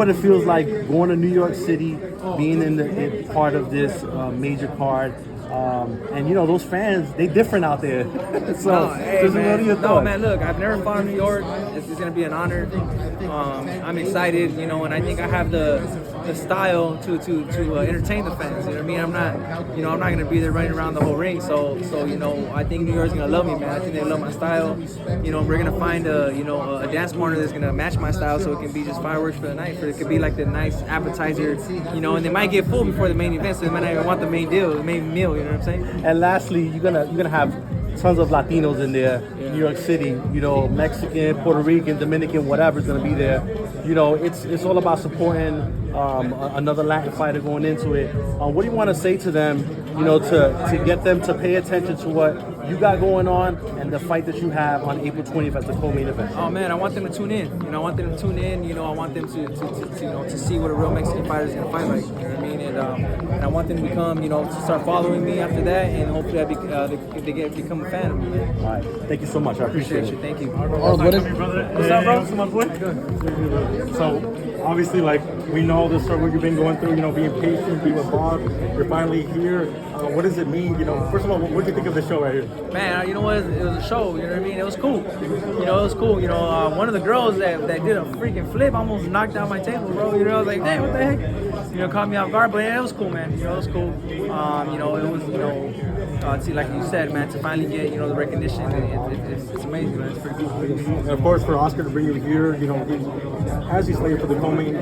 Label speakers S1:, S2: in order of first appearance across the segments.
S1: What it feels like going to New York City, being in part of this major card, and those fans, they different out there. So,
S2: hey, man. No, man, look, I've never fought in New York. It's going to be an honor. I'm excited, and I think I have the style to entertain the fans. You know what I mean? I'm not going to be there running around the whole ring. So I think New York's going to love me, man. I think they love my style. We're going to find a dance partner that's going to match my style, so it can be just fireworks for the night. It could be like the nice appetizer, and they might get full before the main event, so they might not even want the main meal. You know what I'm saying?
S1: And lastly, you're gonna have tons of Latinos in there. New York City, Mexican, Puerto Rican, Dominican, whatever's gonna be there. It's all about supporting another Latin fighter going into it. What do you want to say to them, to get them to pay attention to what you got going on and the fight that you have on April 20th as the co-main event?
S2: Oh man, I want them to tune in. I want them to tune in. I want them to see what a real Mexican fighter is gonna fight like. You know what I mean? And I want them to become, to start following me after that, and hopefully they become a fan of me. Man.
S1: All right, thank you so much. I appreciate
S2: you. Thank you.
S1: What's up, bro?
S3: So obviously, we know the struggle you've been going through. Being patient, being with Bob. You're finally here. What does it mean? First of all, what do you think of the show right here?
S2: Man, you know what? It was a show. You know what I mean? It was cool. It was cool. One of the girls that did a freaking flip almost knocked down my table, bro. I was like, dang, what the heck? Caught me off guard, but yeah, it was cool, man. It was cool. It was, like you said, man, to finally get, the recognition, it's amazing, man. It's pretty cool.
S3: And of course, for Oscar to bring you here, as he's slated for the co-main,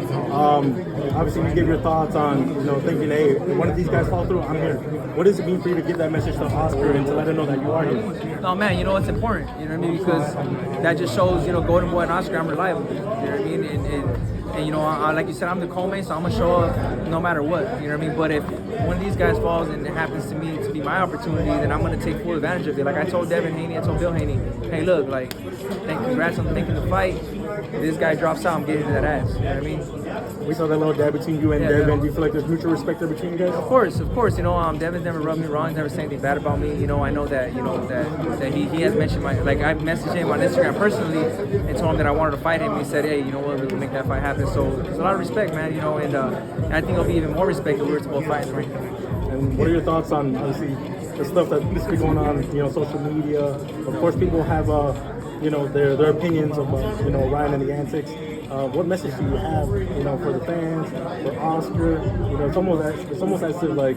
S3: obviously you give your thoughts on, thinking, hey, if one of these guys fall through, I'm here. What does it mean for you to get that message to Oscar and to let him know that you are here?
S2: No, man, it's important, you know what I mean? Because that just shows, Golden Boy and Oscar, I'm reliable, you know what I mean? And like you said, I'm the co-main, so I'm going to show up no matter what, you know what I mean? But if one of these guys falls and it happens to me to be my opportunity, then I'm going to take full advantage of it. Like I told Devin Haney, I told Bill Haney, hey, look, congrats on making the fight. If this guy drops out, I'm getting to that ass, you know what I mean?
S3: We saw that little dab between you and Devin. Do you feel like there's mutual respect there between you guys?
S2: Of course. Devin's never rubbed me wrong. He's never said anything bad about me. I know that, that he has mentioned I messaged him on Instagram personally and told him that I wanted to fight him. He said, hey, you know what, we'll make that fight happen. So there's a lot of respect, man, and I think there'll be even more respect if we were to both fight in the ring.
S3: And what are your thoughts on, obviously, the stuff that is going on, social media? Of course, people have, their opinions of, Ryan and the antics. What message do you have, for the fans, for Oscar? It's almost as if like,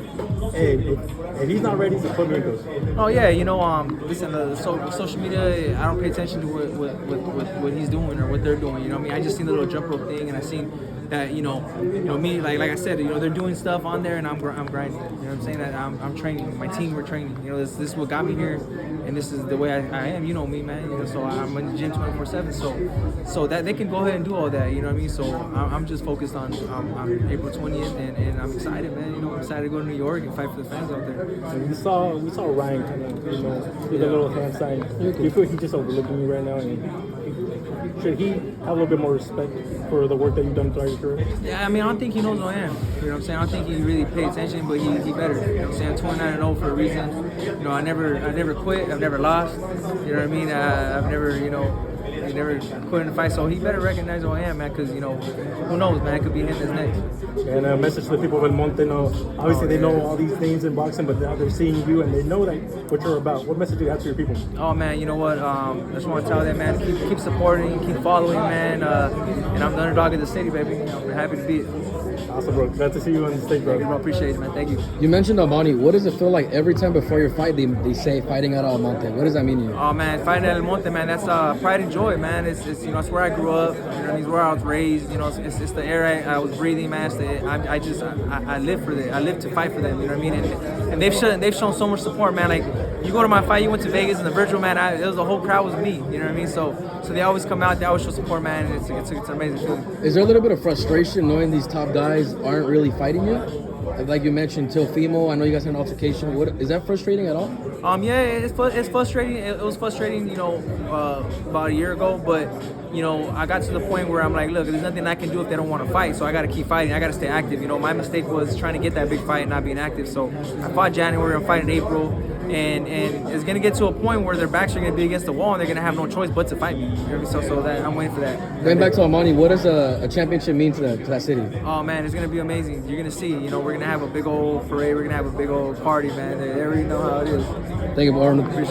S3: hey, if he's not ready, just put me in coach.
S2: Oh yeah, listen, the social media, I don't pay attention to what he's doing or what they're doing. I just seen the little jump rope thing, and I seen that, me, like I said, they're doing stuff on there, and I'm grinding. You know what I'm saying? That I'm training. My team, we're training. This is what got me here, and this is the way I am. You know me, man. So I'm in the gym 24/7. So that they can go ahead and do all that. You know what I mean? So I'm just focused on April 20th, and I'm excited, man. I'm excited to go to New York and fight for the fans out there.
S3: So we saw Ryan kind of, do the little hand sign. Do you feel he's just overlooking you right now? And should he have a little bit more respect for the work that you've done throughout your career?
S2: Yeah, I don't think he knows who I am. You know what I'm saying? I don't think he really paid attention, but he better. You know what I'm saying? I'm 29-0 for a reason. I never quit. I've never lost. You know what I mean? I've never, he never quit in a fight, so he better recognize who I am, man, because, who knows, man, it could be him that's next.
S3: And a message to the people of Monte, obviously they know all these things in boxing, but now they're seeing you and they know what you're about. What message do you have to your people?
S2: Oh, man, you know what, I just want to tell them, man, keep supporting, keep following, man, and I'm the underdog of the city, baby. We're happy to be it.
S3: Awesome, bro. Glad to see you on the stage, bro.
S2: Thank you, bro. Appreciate it, man. Thank you.
S4: You mentioned Monte. What does it feel like every time before your fight they say fighting at El Monte? What does that mean to you?
S2: Oh, man, fighting at El Monte, man, that's pride and joy, man. It's it's where I grew up. It's where I was raised. It's the air I was breathing, man. I live for it. I live to fight for them. You know what I mean? And they've shown so much support, man. Like, you go to my fight, you went to Vegas and the virtual, man. It was the whole crowd was me. You know what I mean? So they always come out. They always show support, man. And it's an amazing feeling.
S4: Is there a little bit of frustration knowing these top guys aren't really fighting you? Like you mentioned, Teofimo, I know you guys had an altercation. Is that frustrating at all?
S2: Yeah, it's frustrating. It was frustrating, about a year ago. But, I got to the point where I'm like, look, there's nothing I can do if they don't want to fight. So I got to keep fighting. I got to stay active. My mistake was trying to get that big fight and not being active. So I fought January. I'm fighting April. and it's gonna get to a point where their backs are gonna be against the wall, and they're gonna have no choice but to fight me. You know what I mean? So that I'm waiting for that.
S4: Going back to Armani, what does a championship mean to that city?
S2: Oh man, it's gonna be amazing. You're gonna see. You know, we're gonna have a big old parade. We're gonna have a big old party, man. They already know how it is.
S4: Thank you, Arnold.